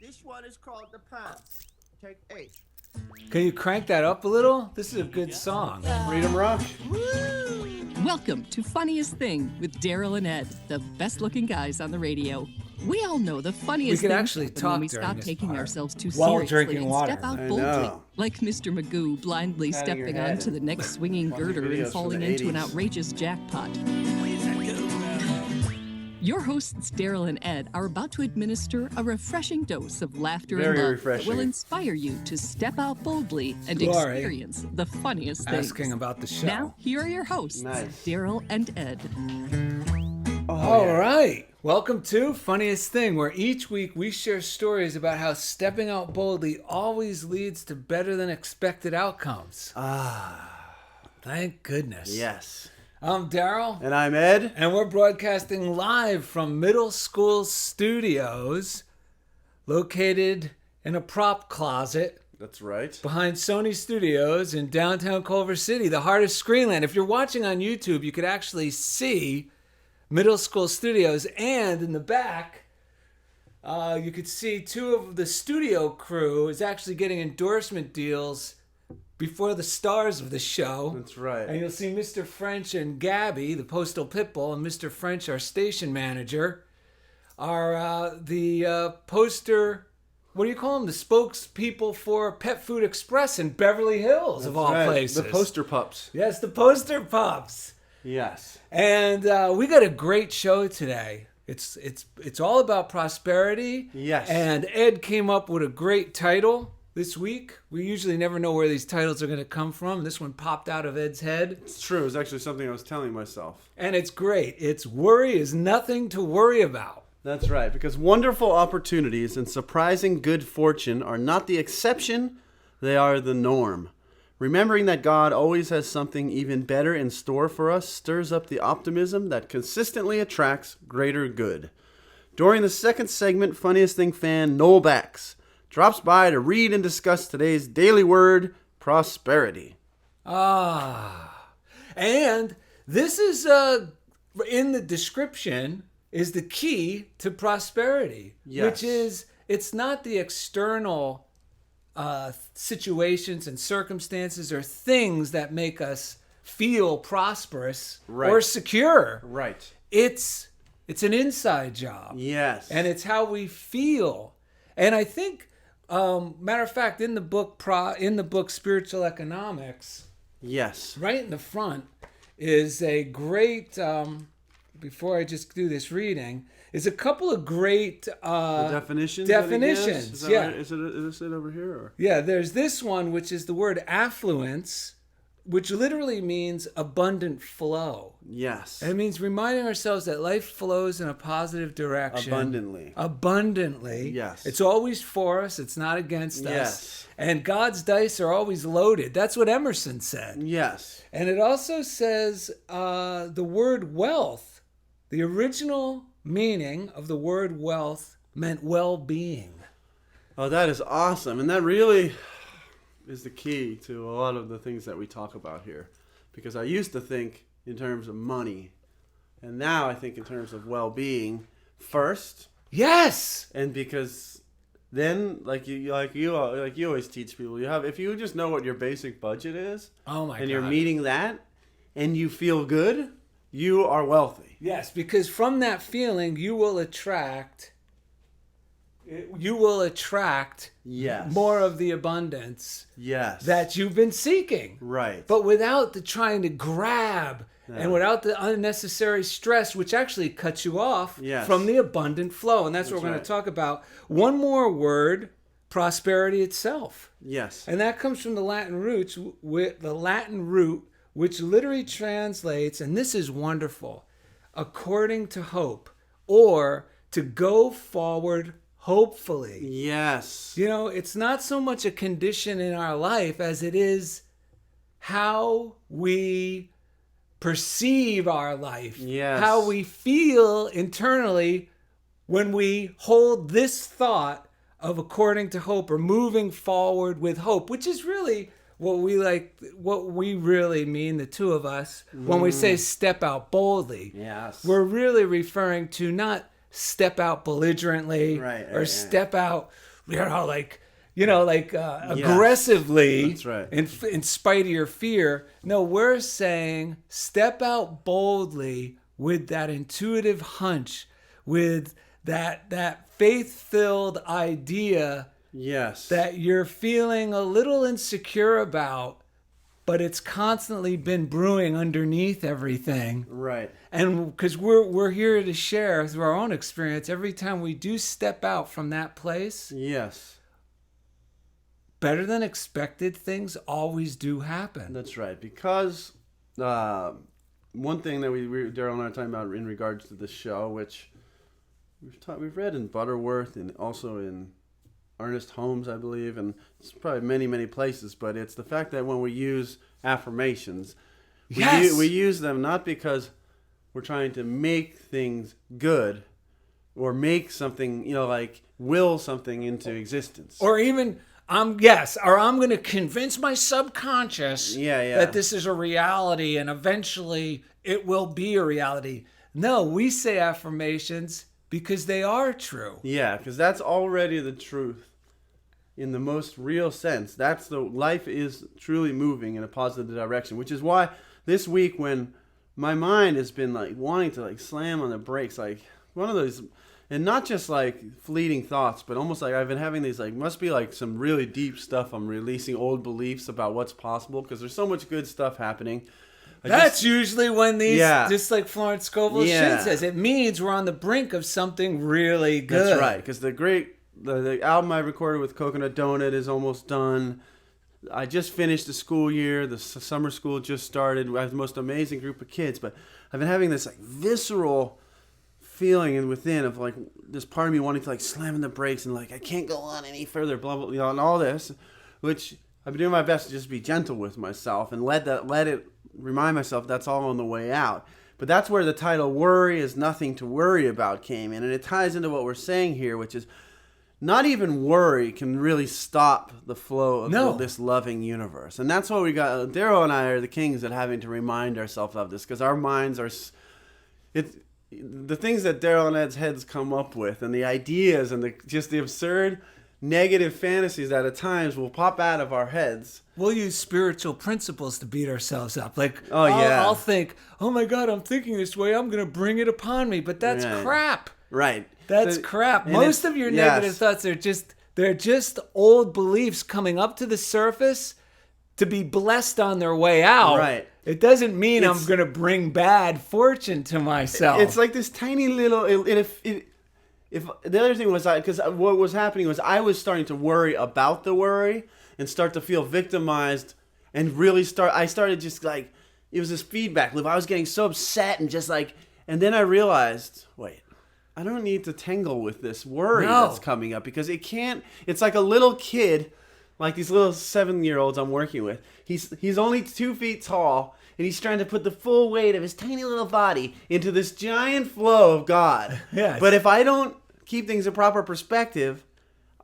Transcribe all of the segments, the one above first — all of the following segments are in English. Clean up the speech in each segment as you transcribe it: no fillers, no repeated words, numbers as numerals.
This one is called The Path. Take 8. Can you crank that up a little? This is a good song. Freedom Rock. Welcome to Funniest Thing with Daryl and Ed, the best looking guys on the radio. We all know the funniest We could things actually happen talk when we during stop this taking part ourselves too while seriously drinking and water. step out I boldly, know. like Mr. Magoo blindly Patting your stepping head onto the and next swinging watching girder videos and from falling the into an 80s. outrageous jackpot. Your hosts, Daryl and Ed, are about to administer a refreshing dose of laughter Very and love refreshing. that will inspire you to step out boldly and Glory. experience the funniest things. Asking about the show. Now, here are your hosts, Nice. Daryl and Ed. All right. Welcome to Funniest Thing, where each week we share stories about how stepping out boldly always leads to better than expected outcomes. Thank goodness. Yes. I'm Daryl, And I'm Ed. and we're broadcasting live from Middle School Studios, located in a prop closet That's right. behind Sony Studios in downtown Culver City, the heart of Screenland. If you're watching on YouTube, you could actually see Middle School Studios, and in the back, you could see two of the studio crew is actually getting endorsement deals before the stars of the show. That's right. And you'll see Mr. French and Gabby, the Postal Pitbull, and Mr. French, our station manager, are the poster, what do you call them? The spokespeople for Pet Food Express in Beverly Hills, of all Right. places. The poster pups. Yes, the poster pups. Yes. And we got a great show today. It's all about prosperity. Yes. And Ed came up with a great title this week. We usually never know where these titles are going to come from. This one popped out of Ed's head. It's true. It's actually something I was telling myself. And it's great. It's Worry is Nothing to Worry About. That's right. Because wonderful opportunities and surprising good fortune are not the exception, they are the norm. Remembering that God always has something even better in store for us stirs up the optimism that consistently attracts greater good. During the second segment, Funniest Thing fan Noel Bax drops by to read and discuss today's daily word, prosperity. And this is in the description is the key to prosperity, Yes. which is it's not the external situations and circumstances or things that make us feel prosperous Right. or secure. Right. It's an inside job. Yes. And it's how we feel. And I think, matter of fact, in the book Spiritual Economics, yes. right in the front is a great. Before I just do this reading, is a couple of great Definitions. that he gives? definitions. Is that Yeah, right? Is it over here? Or? yeah. There's this one, which is the word affluence, which literally means abundant flow. Yes. And it means reminding ourselves that life flows in a positive direction. Abundantly. Abundantly. Yes. It's always for us. It's not against us. Yes. And God's dice are always loaded. That's what Emerson said. Yes. And it also says the word wealth, the original meaning of the word wealth meant well-being. Oh, that is awesome. And that really is the key to a lot of the things that we talk about here. Because I used to think in terms of money. And now I think in terms of well-being first. Yes. And because then, like you always teach people, if you just know what your basic budget is, Oh my and God. you're meeting that, and you feel good, you are wealthy. Yes, because from that feeling you will attract Yes. more of the abundance Yes. that you've been seeking. right. But without the trying to grab and without the unnecessary stress, which actually cuts you off Yes. from the abundant flow. And that's what we're going right. to talk about. One more word, prosperity itself. yes. And that comes from the Latin roots, which literally translates, and this is wonderful, according to hope, or to go forward hopefully. Yes. You know, it's not so much a condition in our life as it is how we perceive our life, Yes. how we feel internally when we hold this thought of according to hope or moving forward with hope, which is really what we really mean, the two of us, when we say step out boldly. Yes. We're really referring to not step out belligerently Right, or right, step out like, aggressively. That's right. In spite of your fear. No, we're saying step out boldly with that intuitive hunch, with that faith-filled idea Yes. that you're feeling a little insecure about, but it's constantly been brewing underneath everything. Right. And because we're here to share through our own experience, every time we do step out from that place, Yes. better than expected things always do happen. That's right. Because one thing that Daryl and I are talking about in regards to this show, which we've read in Butterworth and also in Ernest Holmes, I believe, and it's probably many places. But it's the fact that when we use affirmations, we use them not because we're trying to make things good or make something, like will something into existence. Or even I'm going to convince my subconscious that this is a reality and eventually it will be a reality. No, we say affirmations because they are true. Yeah, because that's already the truth in the most real sense. That's life is truly moving in a positive direction, which is why this week when my mind has been like wanting to like slam on the brakes, like one of those, and not just like fleeting thoughts, but almost like I've been having these like, must be like some really deep stuff. I'm releasing old beliefs about what's possible because there's so much good stuff happening. That's usually when these, just like Florence Scovel shit says, it means we're on the brink of something really good. That's right, because the album I recorded with Coconut Donut is almost done. I just finished the school year. The summer school just started. I have the most amazing group of kids, but I've been having this like visceral feeling within of like this part of me wanting to like slam on the brakes and like I can't go on any further, blah blah, and all this, which I've been doing my best to just be gentle with myself and let it remind myself that's all on the way out. But that's where the title "Worry is Nothing to Worry About" came in, and it ties into what we're saying here, which is not even worry can really stop the flow of this loving universe. And that's what we got. Daryl and I are the kings at having to remind ourselves of this because our minds are... the things that Daryl and Ed's heads come up with and the ideas and the absurd negative fantasies that at times will pop out of our heads. We'll use spiritual principles to beat ourselves up. Like, I'll think, oh my God, I'm thinking this way. I'm going to bring it upon me. But that's crap. Right. That's crap. Most of your negative thoughts are they're just old beliefs coming up to the surface to be blessed on their way out. Right. It doesn't mean I'm going to bring bad fortune to myself. It's like this tiny little... If the other thing was, because what was happening was I was starting to worry about the worry and start to feel victimized and really I started just like... It was this feedback loop. I was getting so upset and just like... And then I realized, wait... I don't need to tangle with this worry that's coming up because it can't. It's like a little kid, like these little 7-year-olds I'm working with. He's only 2 feet tall, and he's trying to put the full weight of his tiny little body into this giant flow of God. Yes. But if I don't keep things in proper perspective,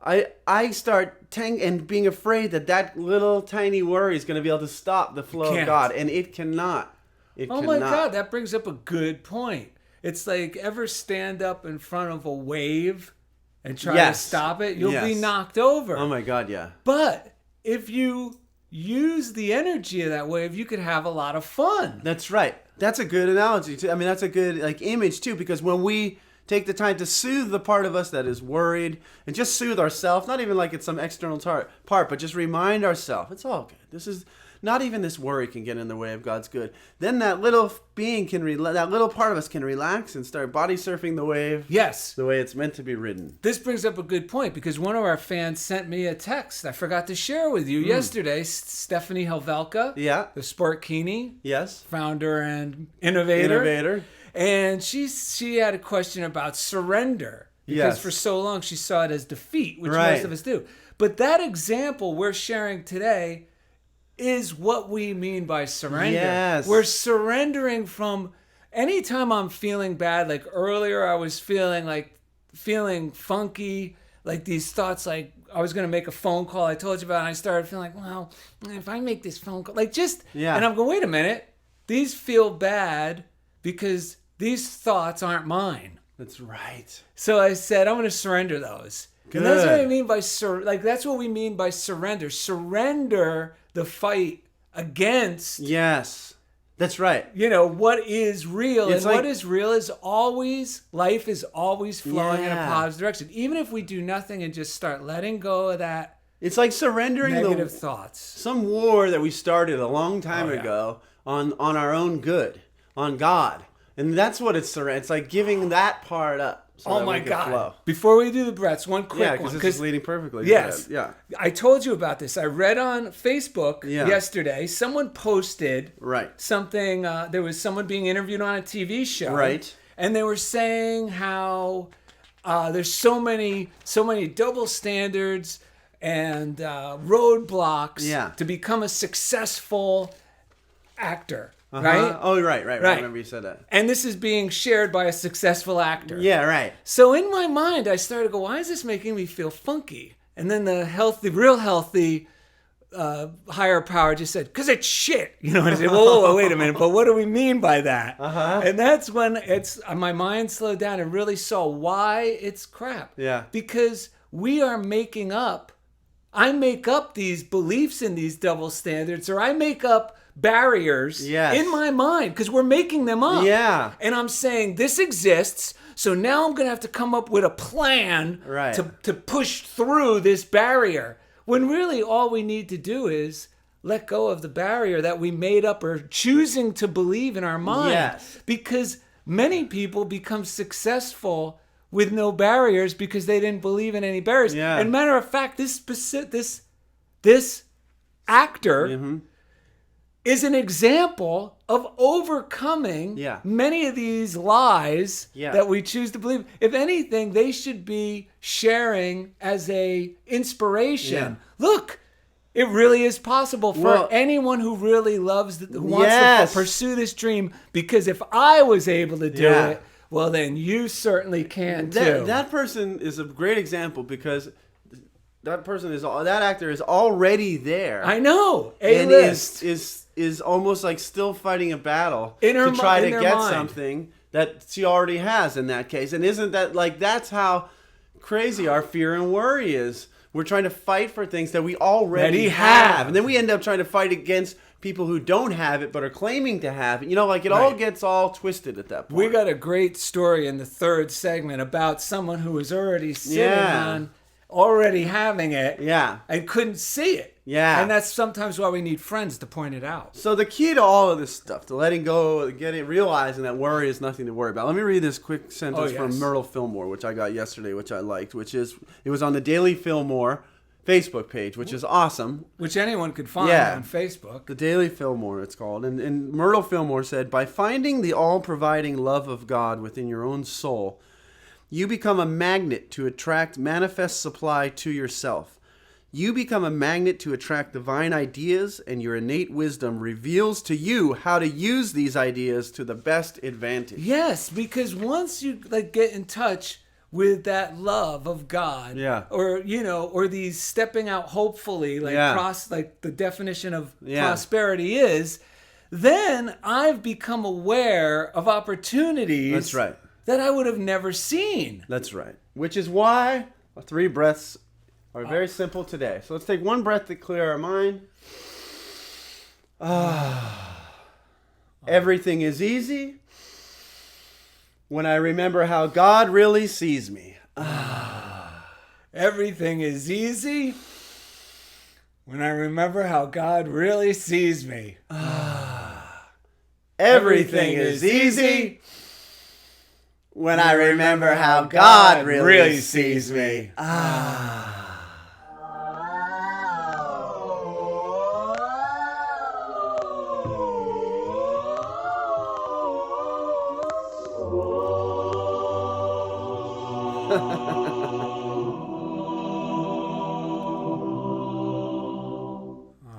I start and being afraid that little tiny worry is going to be able to stop the flow of God, and it cannot. My God, that brings up a good point. It's like ever stand up in front of a wave and try to stop it, you'll be knocked over. Oh my God, yeah. But if you use the energy of that wave, you could have a lot of fun. That's right. That's a good analogy too. I mean, that's a good like image too, because when we take the time to soothe the part of us that is worried and just soothe ourselves, not even like it's some external part, but just remind ourselves, it's all good. This is not even this worry can get in the way of God's good. Then that little being that little part of us can relax and start body surfing the wave. Yes. The way it's meant to be ridden. This brings up a good point because one of our fans sent me a text I forgot to share with you yesterday. Stephanie Helvelka. Yeah. The Sportkini. Yes. Founder and innovator. And she had a question about surrender. Because for so long she saw it as defeat, which most of us do. But that example we're sharing today is what we mean by surrender. Yes. We're surrendering from anytime I'm feeling bad. Like earlier I was feeling funky, like these thoughts like I was going to make a phone call I told you about, and I started feeling like, well, if I make this phone call, and I'm going, wait a minute, these feel bad because these thoughts aren't mine. That's right. So I said, I'm going to surrender those. And that's what I Good. mean by that's what we mean by surrender. Surrender the fight against Yes. That's right. what is real. It's And what like- is real is always, life is always flowing in a Yeah. positive direction. Even if we do nothing and just start letting go of that It's like surrendering negative thoughts. some war that we started a long time Oh, yeah. ago on our own good, on God. And that's what it's surrender. It's like giving that part up. So Oh that my we can God. flow. Before we do the breaths, one quick Yeah, one. because this is leading perfectly. to Yes. that. Yeah. I told you about this. I read on Facebook Yeah. yesterday, someone posted Right. something. There was someone being interviewed on a TV show. Right. And they were saying how there's so many double standards and roadblocks Yeah. to become a successful actor. Uh-huh. Right? Oh, right. I Right. remember you said that. And this is being shared by a successful actor. Yeah, right. So in my mind, I started to go, why is this making me feel funky? And then the real healthy higher power just said, because it's shit. And I said, whoa, wait a minute, but what do we mean by that? Uh-huh. And that's when my mind slowed down and really saw why it's crap. Yeah. Because we are I make up these beliefs in these double standards, or I make up barriers Yes. in my mind because we're making them up. Yeah. And I'm saying this exists, so now I'm going to have to come up with a plan Right. to push through this barrier. When really all we need to do is let go of the barrier that we made up or choosing to believe in our mind. Yes. Because many people become successful with no barriers because they didn't believe in any barriers. Yeah. And matter of fact, this actor Mm-hmm. is an example of overcoming Yeah. many of these lies Yeah. that we choose to believe. If anything, they should be sharing as a inspiration. Yeah. Look, it really is possible for Well- anyone who really loves, who wants Yes. to pursue this dream. Because if I was able to do Yeah. it, well, then you certainly can too. That person is a great example because that actor is already there. I know. And A-list. is almost like still fighting a battle In her to try in to their get mind. something that she already has in that case. And isn't that that's how crazy our fear and worry is? We're trying to fight for things that we already Already have. and then we end up trying to fight against people who don't have it but are claiming to have it. It all Right. gets all twisted at that point. We got a great story in the third segment about someone who was already sitting Yeah. on, already having it, Yeah. and couldn't see it. Yeah. And that's sometimes why we need friends to point it out. So the key to all of this stuff, to letting go, realizing that worry is nothing to worry about. Let me read this quick sentence Oh, from yes. Myrtle Fillmore, which I got yesterday, which I liked, it was on the Daily Fillmore Facebook page, which is awesome. Which anyone could find Yeah. on Facebook. The Daily Fillmore, it's called. And Myrtle Fillmore said, by finding the all-providing love of God within your own soul, you become a magnet to attract manifest supply to yourself. You become a magnet to attract divine ideas, and your innate wisdom reveals to you how to use these ideas to the best advantage. Yes, because once you get in touch with that love of God, Yeah. or these stepping out hopefully, Yeah. the definition of Yeah. prosperity is, then I've become aware of opportunities That's right. that I would have never seen. That's right. Which is why our 3 breaths are very simple today. So let's take one breath to clear our mind. Everything is easy when I remember how God really sees me. Everything is easy when I remember how God really sees me. Everything is easy when I remember how God really sees me.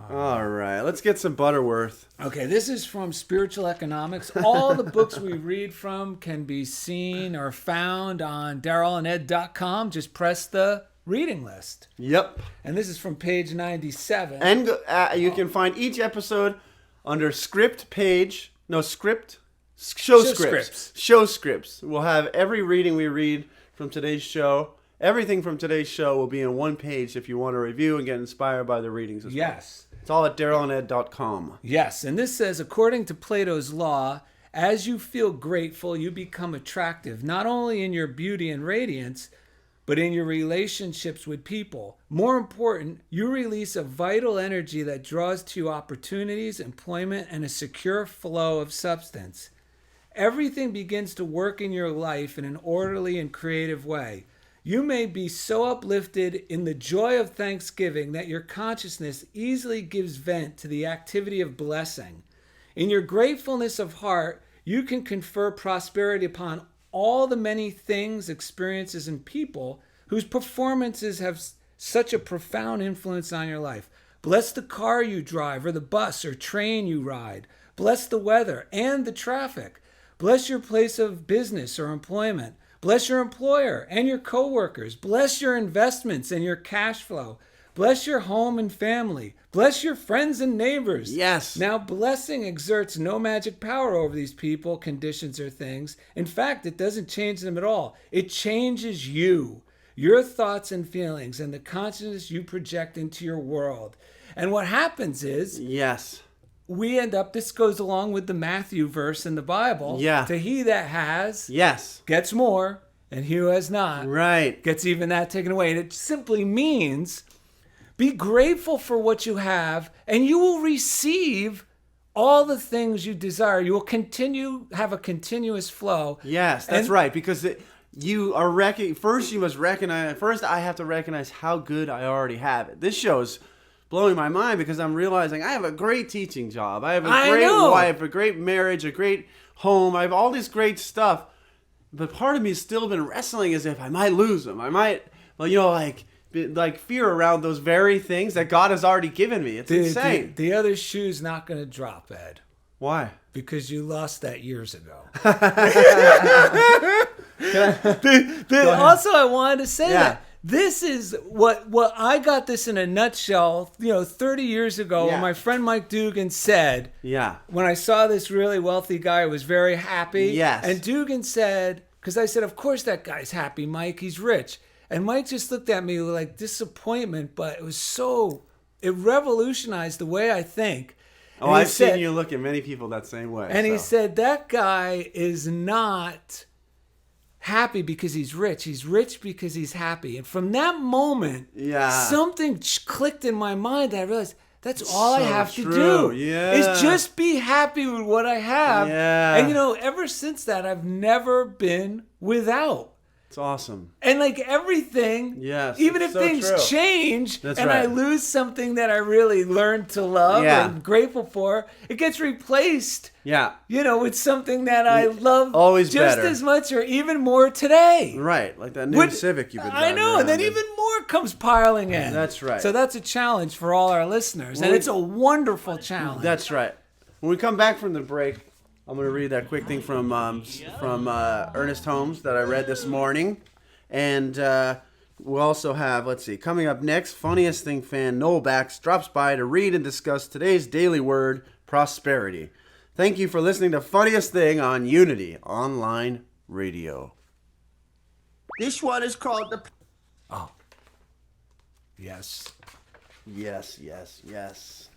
All right, let's get some Butterworth. Okay, this is from Spiritual Economics. All the books we read from can be seen or found on DarylAndEd.com. Just press the reading list. Yep. And this is from page 97. And you can find each episode under show scripts. Show scripts. We'll have every reading we read from today's show Everything from today's show will be in one page if you want to review and get inspired by the readings as well. Yes. It's all at DarylAndEd.com. Yes, and this says, according to Plato's law, as you feel grateful, you become attractive, not only in your beauty and radiance, but in your relationships with people. More important, you release a vital energy that draws to you opportunities, employment, and a secure flow of substance. Everything begins to work in your life in an orderly and creative way. You may be so uplifted in the joy of thanksgiving that your consciousness easily gives vent to the activity of blessing. In your gratefulness of heart, you can confer prosperity upon all the many things, experiences, and people whose performances have such a profound influence on your life. Bless the car you drive or the bus or train you ride. Bless the weather and the traffic. Bless your place of business or employment. Bless your employer and your coworkers. Bless your investments and your cash flow. Bless your home and family. Bless your friends and neighbors. Yes. Now, blessing exerts no magic power over these people, conditions, or things. In fact, it doesn't change them at all. It changes you, your thoughts and feelings, and the consciousness you project into your world. And what happens is, Yes. we end up, this goes along with the Matthew verse in the Bible. Yeah. To he that has Yes. gets more, and he who has not Right. gets even that taken away. And it simply means be grateful for what you have, and you will receive all the things you desire. You will have a continuous flow. Yes, that's And- right. Because you are first you must recognize. First, I have to recognize how good I already have it. This show's blowing my mind because I'm realizing I have a great teaching job. I have a I great know. wife, a great marriage, a great home. I have all this great stuff, but part of me has still been wrestling as if I might lose them. I might, like fear around those very things that God has already given me. It's insane. The other shoe's not going to drop, Ed, Why? because you lost that years ago. Also, I wanted to say Yeah. that this is what I got this in a nutshell, 30 years ago Yeah. when my friend Mike Dugan said, Yeah. when I saw this really wealthy guy who was very happy. Yes. And Dugan said, because I said, of course that guy's happy, Mike, he's rich. And Mike just looked at me with like disappointment, but it revolutionized the way I think. Oh, And he I've said- seen you look at many people that same way. And he so. said, that guy is not happy because he's rich. He's rich because he's happy. And from that moment, Yeah. something clicked in my mind that I realized that's all I So have to true. do. Yeah. Is just be happy with what I have. Yeah. And ever since that, I've never been without. It's awesome. And like everything, Yes, even it's if so things true. change That's and I right. lose something that I really learned to love Yeah. and grateful for, it gets replaced, Yeah. with something that I love Always just better. as much or even more today. Right. Like that new Would- Civic you've been I driving know, and then around in. even more comes piling in. That's right. So that's a challenge for all our listeners, and Well, it's a wonderful challenge. That's right. When we come back from the break, I'm going to read that quick thing from Ernest Holmes that I read this morning. And we'll also have, coming up next, Funniest Thing fan Noel Bax drops by to read and discuss today's daily word, prosperity. Thank you for listening to Funniest Thing on Unity Online Radio. This one is called the Yes. Yes, yes, yes.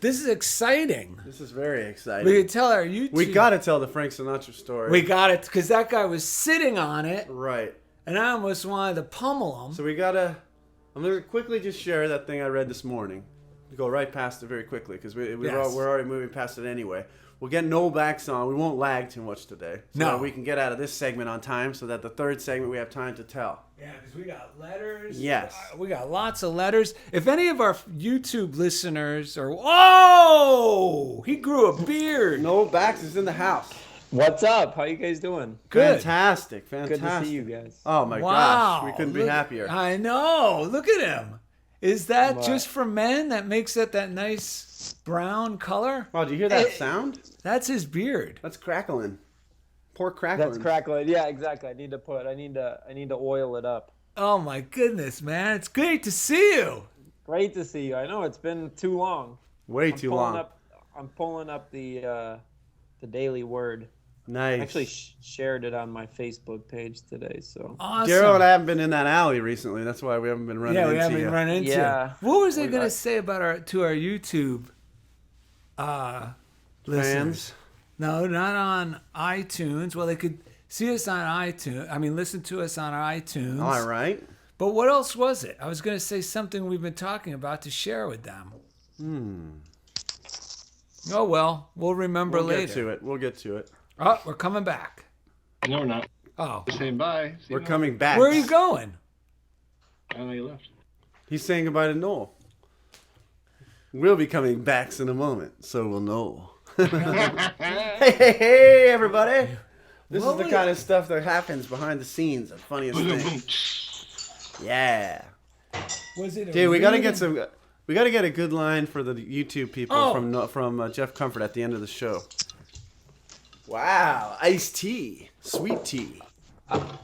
This is exciting. This is very exciting. We could tell our YouTube. We got to tell the Frank Sinatra story. We got it because that guy was sitting on it, Right. and I almost wanted to pummel him. So I'm going to quickly just share that thing I read this morning. Go right past it very quickly because we're Yes. already moving past it anyway. We'll get Noel Bax on. We won't lag too much today. So No. that we can get out of this segment on time so that the third segment we have time to tell. Yeah, because we got letters. Yes. We got lots of letters. If any of our YouTube listeners are... Oh! He grew a beard. Noel Bax is in the house. What's up? How you guys doing? Good. Fantastic. Good to see you guys. Oh my Wow. gosh. We couldn't be Look- happier. I know. Look at him. Is that What? just for men that makes it that nice brown color? Wow, do you hear that sound? That's his beard. That's crackling. Pork crackling. That's crackling. Yeah, exactly. I need to oil it up. Oh my goodness, man. It's great to see you. Great to see you. I know it's been too long. Way too long. I'm pulling up the Daily Word. Nice. I actually shared it on my Facebook page today. So Awesome. Daryl and I haven't been in that alley recently. That's why we haven't been running into we haven't you. run into. Yeah. What was I gonna say about our YouTube listeners? Fans. No, not on iTunes. Well, they could see us on iTunes. I mean, listen to us on our iTunes. All right. But what else was it? I was going to say something we've been talking about to share with them. Oh, well, we'll remember We'll later. get to it. We'll get to it. Oh, we're coming back. No, we're not. Oh, We're saying bye. See you We're bye. coming back. where are you going? I know you left. He's saying goodbye to Noel. We'll be coming back in a moment. So will Noel. Hey, everybody. This is the kind of stuff that happens behind the scenes of Funniest Thing. Yeah. Was it? Dude, we got to get some... We got to get a good line for the YouTube people Oh. from Jeff Comfort at the end of the show. Wow, iced tea, sweet tea,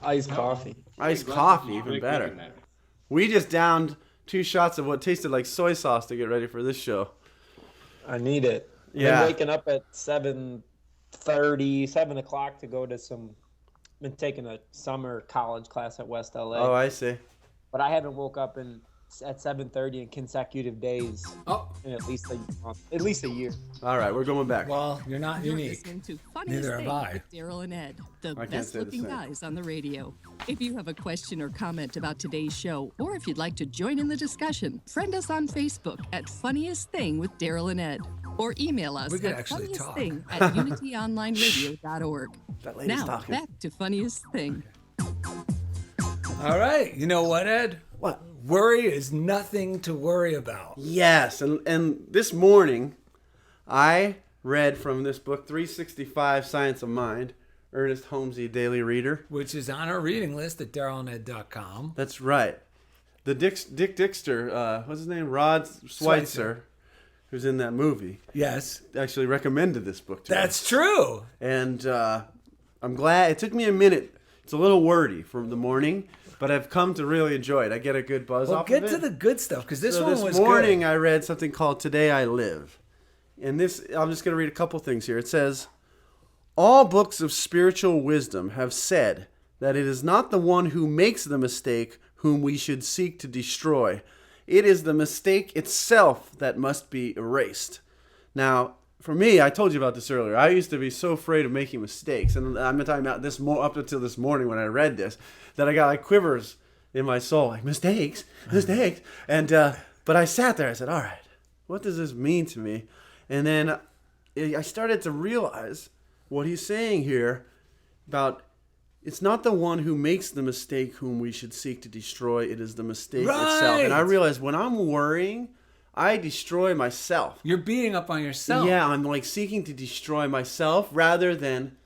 iced coffee. iced coffee, even Big better. cooking there. We just downed 2 shots of what tasted like soy sauce to get ready for this show. I need it. Yeah. I'm waking up at 7:30, 7 o'clock to go to some. Been taking a summer college class at West LA, Oh, I see. but I haven't woke up at 7:30 in consecutive days Oh, in at least a year. All right, we're going back. well, you're not You're unique. listening to Funniest Neither Thing have I. with Daryl and Ed, the can't best say the looking same. guys on the radio. If you have a question or comment about today's show, or if you'd like to join in the discussion, friend us on Facebook at Funniest Thing with Daryl and Ed, or email us We could at actually talk. funniestthing@unityonlineradio.org. That lady's Now, talking. back to Funniest Thing. All right. You know what, Ed? What? Worry is nothing to worry about. Yes, and this morning, I read from this book, 365 Science of Mind, Ernest Holmesy Daily Reader. Which is on our reading list at DarylNed.com. That's right. The Dick Dixter, what's his name? Rod Schweitzer, who's in that movie, Yes, actually recommended this book to me. that's true. And I'm glad. It took me a minute. It's a little wordy from the morning, but I've come to really enjoy it. I get a good buzz Well, off get of it. to the good stuff because this So one this was morning good. I read something called Today I Live. And this, I'm just going to read a couple things here. It says, all books of spiritual wisdom have said that it is not the one who makes the mistake whom we should seek to destroy. It is the mistake itself that must be erased. Now, for me, I told you about this earlier. I used to be so afraid of making mistakes. And I'm talking about this up until this morning when I read this, that I got like quivers in my soul, like mistakes. And, but I sat there, I said, all right, what does this mean to me? And then I started to realize what he's saying here about it's not the one who makes the mistake whom we should seek to destroy. It is the mistake itself. And I Right. realized when I'm worrying, I destroy myself. You're beating up on yourself. Yeah, I'm like seeking to destroy myself rather than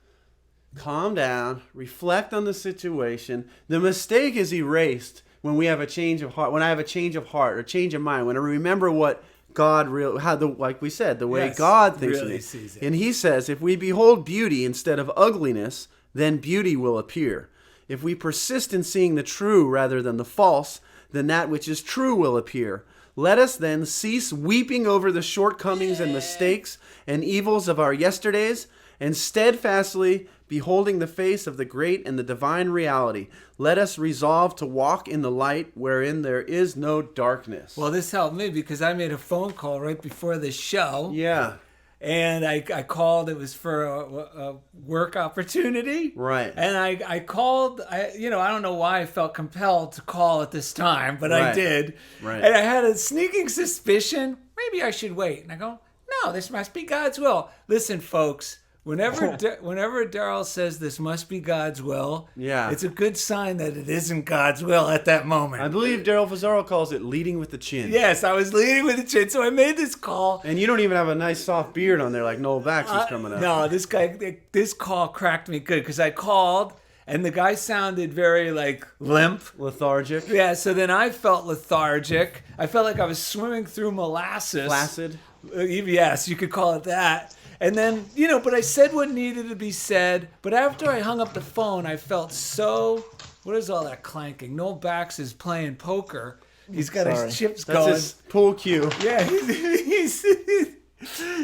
calm down, reflect on the situation. The mistake is erased when we have a change of heart, when I have a change of heart or change of mind, when I remember what God like we said, the way Yes, God thinks really of it. sees it. And he says, if we behold beauty instead of ugliness, then beauty will appear. If we persist in seeing the true rather than the false, then that which is true will appear. Let us then cease weeping over the shortcomings and mistakes and evils of our yesterdays, and steadfastly beholding the face of the great and the divine reality, let us resolve to walk in the light wherein there is no darkness. Well, this helped me because I made a phone call right before the show. Yeah, And I called. It was for a work opportunity. Right. And I called. I don't know why I felt compelled to call at this time, but I Right. did. Right. And I had a sneaking suspicion. Maybe I should wait. And I go, no, this must be God's will. Listen, folks. Whenever Daryl says this must be God's will, Yeah. it's a good sign that it isn't God's will at that moment. I believe Daryl Fazaro calls it leading with the chin. Yes, I was leading with the chin, so I made this call. And you don't even have a nice soft beard on there like Noel Baxter's coming up. No, this call cracked me good because I called and the guy sounded very like limp. Lethargic. Yeah, so then I felt lethargic. I felt like I was swimming through molasses. Flaccid. Yes, you could call it that. And then, but I said what needed to be said. But after I hung up the phone, I felt so... What is all that clanking? Noel Bax is playing poker. He's got his chips That's going. his pool cue. Yeah, he's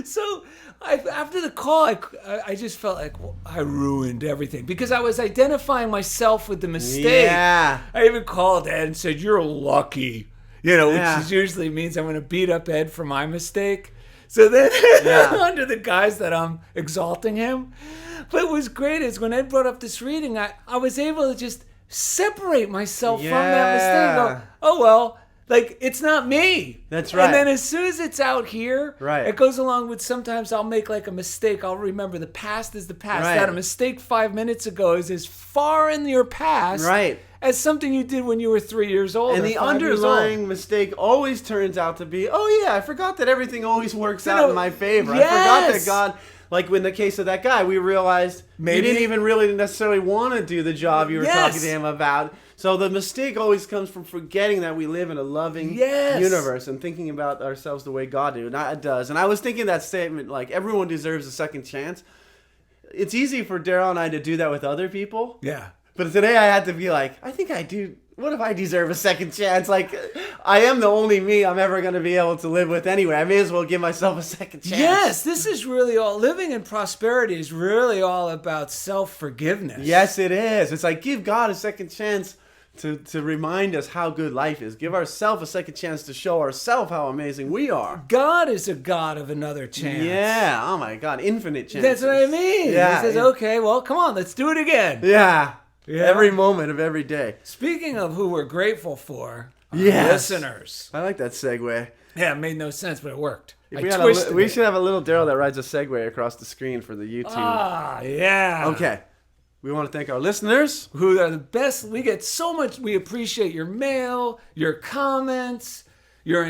So after the call, I just felt like I ruined everything because I was identifying myself with the mistake. Yeah. I even called Ed and said, "You're lucky," which Yeah. usually means I'm going to beat up Ed for my mistake. So then, under the guise that I'm exalting him. But what was great is when Ed brought up this reading, I was able to just separate myself from that mistake. Yeah. Go, oh, well, like, it's not me. That's right. And then as soon as it's out here, Right. it goes along with sometimes I'll make like a mistake. I'll remember the past is the past. Right. That a mistake 5 minutes ago is as far in your past Right. as something you did when you were 3 years old. And or the 5 years old. underlying mistake always turns out to be, oh yeah, I forgot that everything always works out in my favor. Yes. I forgot that God, like in the case of that guy, we realized Maybe- he didn't even really necessarily want to do the job you were Yes. talking to him about. So the mistake always comes from forgetting that we live in a loving Yes. universe and thinking about ourselves the way God does. And I was thinking that statement, like, everyone deserves a second chance. It's easy for Daryl and I to do that with other people. Yeah. But today I had to be like, I think I do. What if I deserve a second chance? Like, I am the only me I'm ever going to be able to live with anyway. I may as well give myself a second chance. Yes, this is really all. Living in prosperity is really all about self-forgiveness. Yes, it is. It's like, give God a second chance to remind us how good life is. Give ourselves a second chance to show ourselves how amazing we are. God is a God of another chance. Yeah. Oh, my God. Infinite chances. That's what I mean. Yeah. He says, okay, well, come on, let's do it again. Yeah. Yeah. Every moment of every day. Speaking of who we're grateful for, our Yes. listeners. I like that segue. Yeah, it made no sense, but it worked. We twisted it. should have a little Daryl that rides a Segway across the screen for the YouTube. Ah, yeah. Okay. We want to thank our listeners. Who are the best. We get so much. We appreciate your mail, your comments, your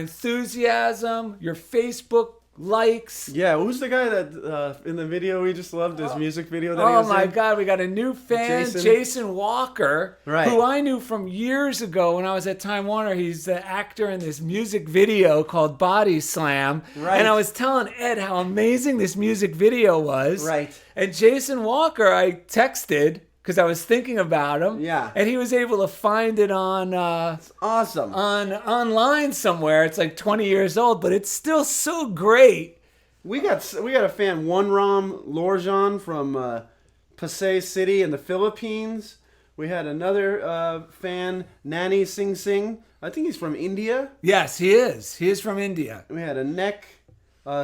enthusiasm, your Facebook likes. Yeah, who's the guy that in the video we just loved, his music video that he Oh was my in? God, we got a new fan, Jason. Jason Walker, Right. who I knew from years ago when I was at Time Warner. He's the actor in this music video called Body Slam. Right. And I was telling Ed how amazing this music video was. Right. And Jason Walker, I texted because I was thinking about him. Yeah. And he was able to find it on Awesome. online somewhere. It's like 20 years old, but it's still so great. We got a fan, One Ram Lorjan from Pasay City in the Philippines. We had another fan, Nani Singh Singh. I think he's from India. Yes, he is. He is from India. We had a Nek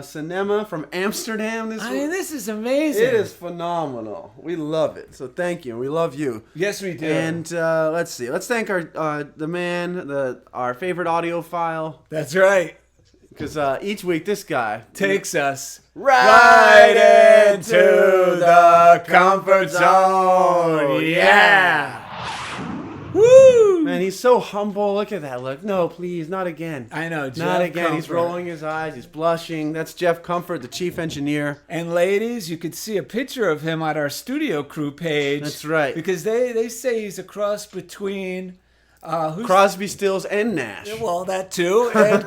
Cinema from Amsterdam. I mean, this is amazing. It is phenomenal. We love it. So thank you. We love you. Yes, we do. And let's see. Let's thank our the man, our favorite audiophile, That's right. because each week this guy Takes us right into the comfort zone. Yeah. Woo! Man, he's so humble. Look at that look. No, please, not again. I know, Not Jeff again. He's Comfort. rolling his eyes. He's blushing. That's Jeff Comfort, the chief engineer. And ladies, you could see a picture of him at our studio crew page. That's right. Because they say he's a cross between who's Crosby, Stills, and Nash. well, that too, and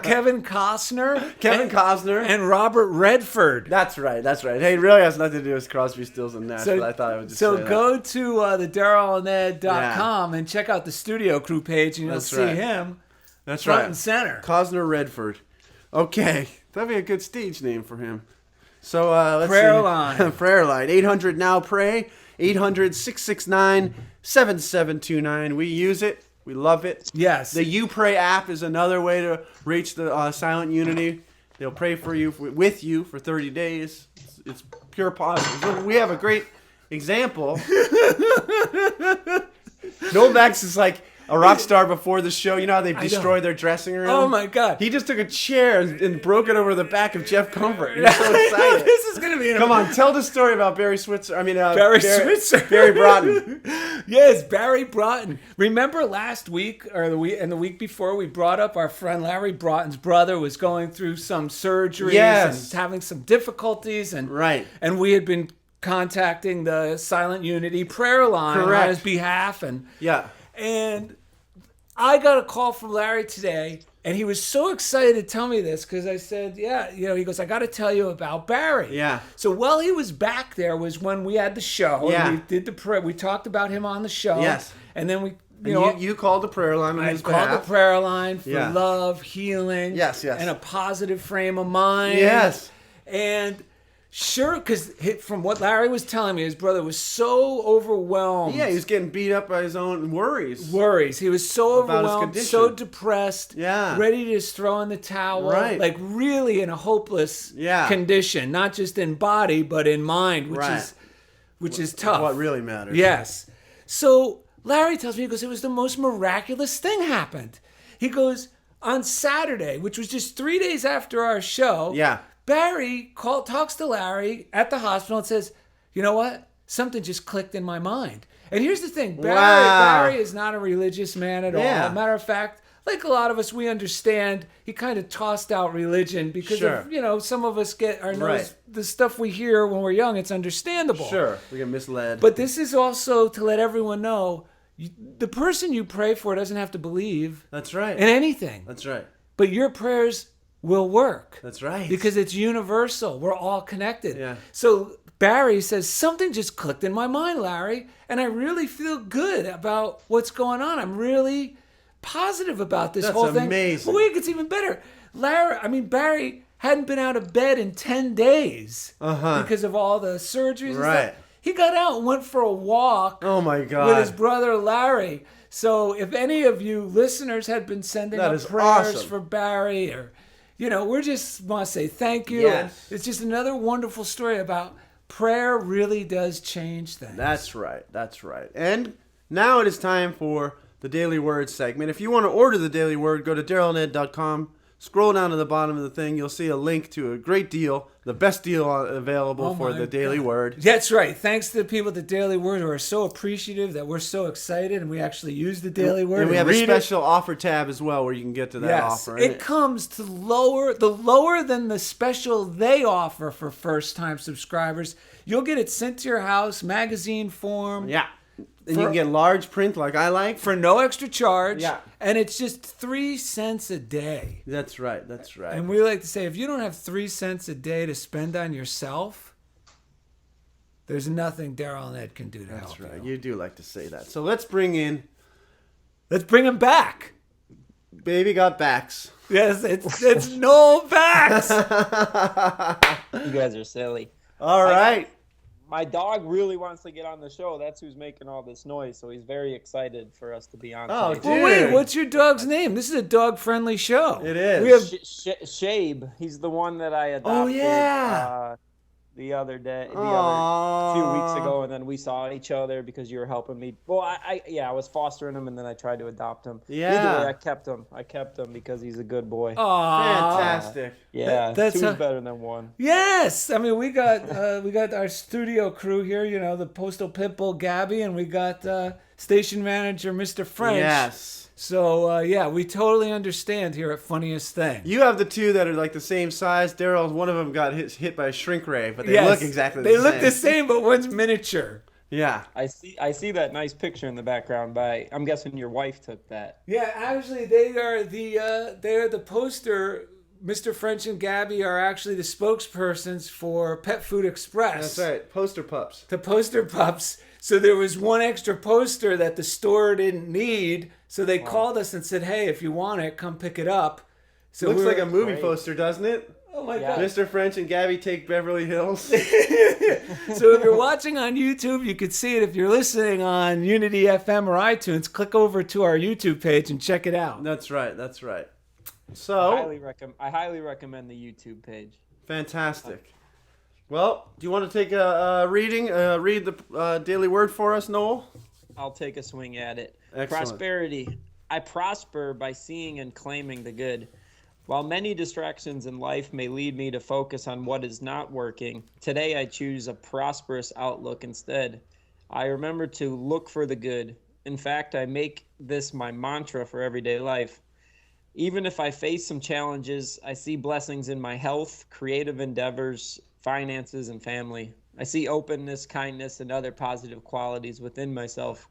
Kevin Costner, Kevin Costner. and Robert Redford. That's right. That's right. Hey, it really has nothing to do with Crosby, Stills, and Nash, but I thought I would just say that. go to the DarylAndEd.com and check out the studio crew page, and you'll That's see right. him That's front right. and center. Cosner Redford. Okay. That'd be a good stage name for him. So let's Prayer see. line. Prayer line. 800 now pray. 800-669-7729. We use it. We love it. Yes. The You Pray app is another way to reach the Silent Unity. They'll pray for you with you for 30 days. It's pure positive. We have a great example. Novak's is like a rock star before the show. You know how they destroyed their dressing room? Oh my God. He just took a chair and broke it over the back of Jeff Comfort. He's so excited. This is going to be an Come on, tell the story about Barry Switzer. Barry Switzer. Barry Broughton. Yes, Barry Broughton. Remember last week or the week before we brought up our friend Larry Broughton's brother was going through some surgeries Yes. and having some difficulties Right. and we had been contacting the Silent Unity prayer line Correct. on his behalf Yeah. and I got a call from Larry today, and he was so excited to tell me this because I said, yeah, he goes, I got to tell you about Barry. Yeah. So while he was back there was when we had the show. Yeah. And we did the prayer. We talked about him on the show. Yes. And then You called the prayer line on I his called the behalf. prayer line for Yeah. love, healing, Yes. and a positive frame of mind. Yes. And sure, because from what Larry was telling me, his brother was so overwhelmed. Yeah, he was getting beat up by his own worries. He was so About his overwhelmed, condition. so depressed, Yeah. ready to just throw in the towel, Right. like really in a hopeless Yeah. condition, not just in body but in mind, Right. which is tough. What really matters. Yes. So Larry tells me, he goes, it was the most miraculous thing happened. He goes, on Saturday, which was just 3 days after our show, Yeah. Barry talks to Larry at the hospital and says, you know what? Something just clicked in my mind. And here's the thing. Barry is not a religious man at Yeah. all. Matter of fact, like a lot of us, we understand he kind of tossed out religion because Sure. of, some of us get our Right. nose, the stuff we hear when we're young, it's understandable. Sure. We get misled. But this is also to let everyone know, the person you pray for doesn't have to believe That's right. in anything. That's right. But your prayers will work. That's right. Because it's universal. We're all connected. Yeah. So Barry says, something just clicked in my mind, Larry, and I really feel good about what's going on. I'm really positive about this That's whole thing. amazing. But wait, it gets even better. Barry hadn't been out of bed in 10 days because of all the surgeries and Right. stuff. He got out and went for a walk Oh my God. with his brother Larry. So if any of you listeners had been sending That up is prayers awesome. for Barry, or we just want to say thank you. Yes. And it's just another wonderful story about prayer really does change things. That's right. That's right. And now it is time for the Daily Word segment. If you want to order the Daily Word, go to DarylNed.com. Scroll down to the bottom of the thing. You'll see a link to a great deal, the best deal available for my the Daily God. Word. That's right. Thanks to the people at the Daily Word who are so appreciative that we're so excited and we actually use the Daily Word. And we have a read it. special offer tab as well where you can get to that Yes, offer. it comes to lower than the special they offer for first-time subscribers. You'll get it sent to your house, magazine form, Yeah. And you can get large print like I like. for no extra charge. Yeah. And it's just 3 cents a day. That's right. That's right. And we like to say, if you don't have 3 cents a day to spend on yourself, there's nothing Daryl and Ed can do to That's help right. you. You do like to say that. So let's bring in Let's bring him back. Baby Got Backs. Yes, it's Noel Bax. You guys are silly. All right. My dog really wants to get on the show. That's who's making all this noise. So he's very excited for us to be on. Oh, today. Well, wait, Dude. what's your dog's name? This is a dog-friendly show. It is. We have Shabe. He's the one that I adopted. Oh, yeah. The other day, Aww. few weeks ago, and then we saw each other because you were helping me. Well, I was fostering him, and then I tried to adopt him. Yeah. Either way, I kept him because he's a good boy. Aw. Fantastic. Yeah, that's two's a- better than one. Yes, I mean we got our studio crew here. The Postal Pitbull Gabby, and we got station manager Mr. French. Yes. So we totally understand here at Funniest Thing. You have the two that are like the same size. Daryl's one of them got hit by a shrink ray, but they Yes, look exactly the They same. look the same, but one's miniature. Yeah. I see that nice picture in the background. I'm guessing your wife took that. Yeah, actually, they are the poster. Mr. French and Gabby are actually the spokespersons for Pet Food Express. That's right. Poster pups. The poster pups. So there was one extra poster that the store didn't need. So they called us and said, "Hey, if you want it, come pick it up." So Looks we were- like a movie Great. poster, doesn't it? Oh my Yeah. god! Mr. French and Gabby Take Beverly Hills. So if you're watching on YouTube, you could see it. If you're listening on Unity FM or iTunes, click over to our YouTube page and check it out. That's right. That's right. I So, highly recommend the YouTube page. fantastic. Well, do you want to take a reading? Read the Daily Word for us, Noel? I'll take a swing at it. Excellent. Prosperity. I prosper by seeing and claiming the good. While many distractions in life may lead me to focus on what is not working, today I choose a prosperous outlook instead. I remember to look for the good. In fact, I make this my mantra for everyday life. Even if I face some challenges, I see blessings in my health, creative endeavors, finances, and family. I see openness, kindness, and other positive qualities within myself.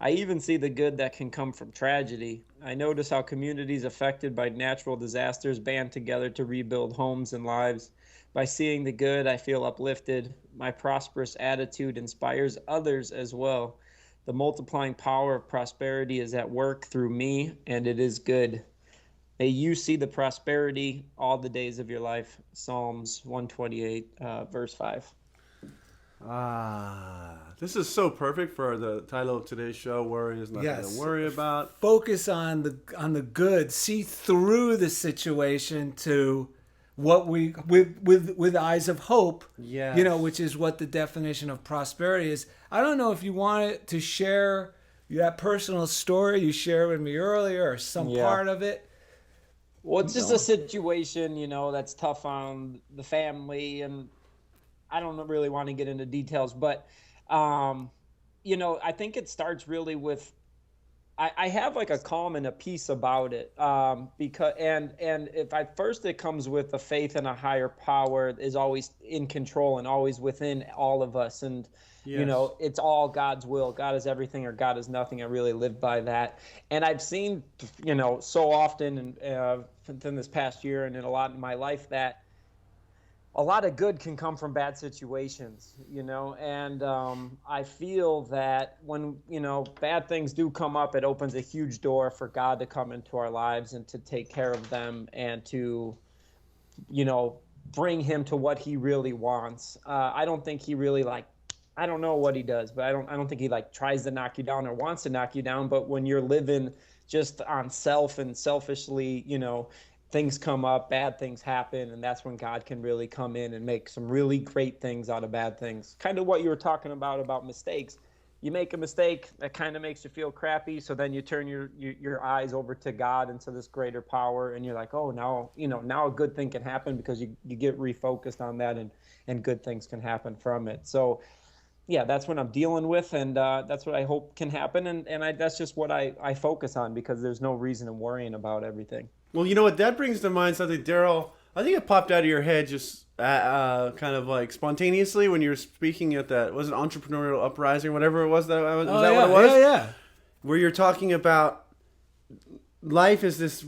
I even see the good that can come from tragedy. I notice how communities affected by natural disasters band together to rebuild homes and lives. By seeing the good, I feel uplifted. My prosperous attitude inspires others as well. The multiplying power of prosperity is at work through me, and it is good. May you see the prosperity all the days of your life. Psalms 128, verse 5. This is so perfect for the title of today's show. Worry is nothing Yes. to worry about. Focus on the good. See through the situation to what we with eyes of hope. Yes. You know, which is what the definition of prosperity is. I don't know if you wanted to share that personal story you shared with me earlier or some part of it. Well, it's just a situation, that's tough on the family, and I don't really want to get into details, but, I think it starts really with, I have like a calm and a peace about it, because, and if at first it comes with a faith in a higher power is always in control and always within all of us. And, it's all God's will. God is everything or God is nothing. I really live by that. And I've seen, so often within this past year and in a lot in my life that a lot of good can come from bad situations, and I feel that when, bad things do come up, it opens a huge door for God to come into our lives and to take care of them and to, bring him to what he really wants. I don't think he really I don't know what he does, but I don't think he tries to knock you down or wants to knock you down. But when you're living just on self and selfishly, things come up, bad things happen, and that's when God can really come in and make some really great things out of bad things. Kind of what you were talking about mistakes. You make a mistake, that kind of makes you feel crappy, so then you turn your eyes over to God and to this greater power, and you're like, oh, now a good thing can happen because you get refocused on that, and good things can happen from it. So yeah, that's what I'm dealing with, and that's what I hope can happen, and that's just what I focus on, because there's no reason in worrying about everything. Well, you know what? That brings to mind something, Daryl. I think it popped out of your head just kind of spontaneously when you were speaking at that, was it Entrepreneurial Uprising, whatever it was? What it was? Yeah. Where you're talking about life is this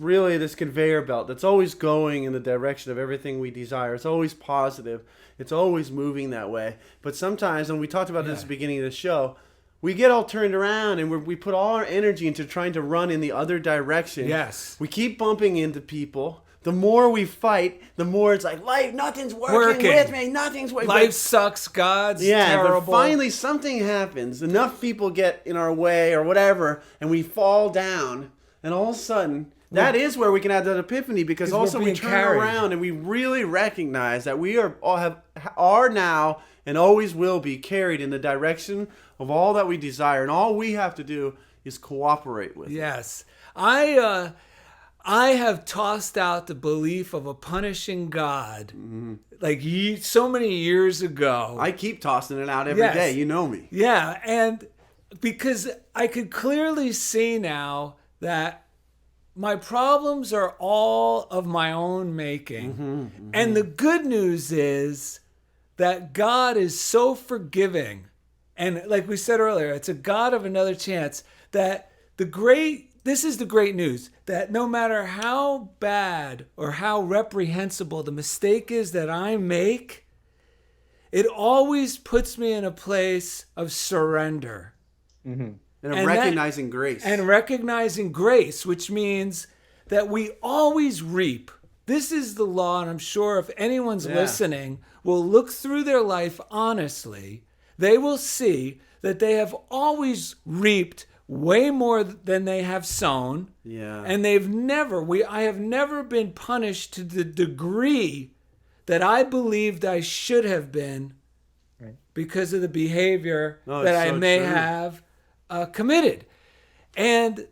conveyor belt that's always going in the direction of everything we desire. It's always positive. It's always moving that way. But sometimes, and we talked about this at the beginning of the show, we get all turned around and we put all our energy into trying to run in the other direction. Yes. We keep bumping into people. The more we fight, the more it's like, life, nothing's working with me. Nothing's working. Life sucks. God's terrible. But finally something happens. Enough people get in our way or whatever, and we fall down. And all of a sudden, that is where we can have that epiphany, because also we turn around and we really recognize that we are now and always will be carried in the direction of all that we desire, and all we have to do is cooperate with it. Yes. I have tossed out the belief of a punishing God so many years ago. I keep tossing it out every day. You know me. Yeah, and because I could clearly see now that my problems are all of my own making. And the good news is that God is so forgiving. And like we said earlier, it's a God of another chance. That this is the great news, that no matter how bad or how reprehensible the mistake is that I make, it always puts me in a place of surrender. And recognizing grace. And recognizing grace, which means that we always reap. This is the law, and I'm sure if anyone's listening will look through their life honestly, they will see that they have always reaped way more than they have sown. Yeah. And I have never been punished to the degree that I believed I should have been because of the behavior that I may have committed. And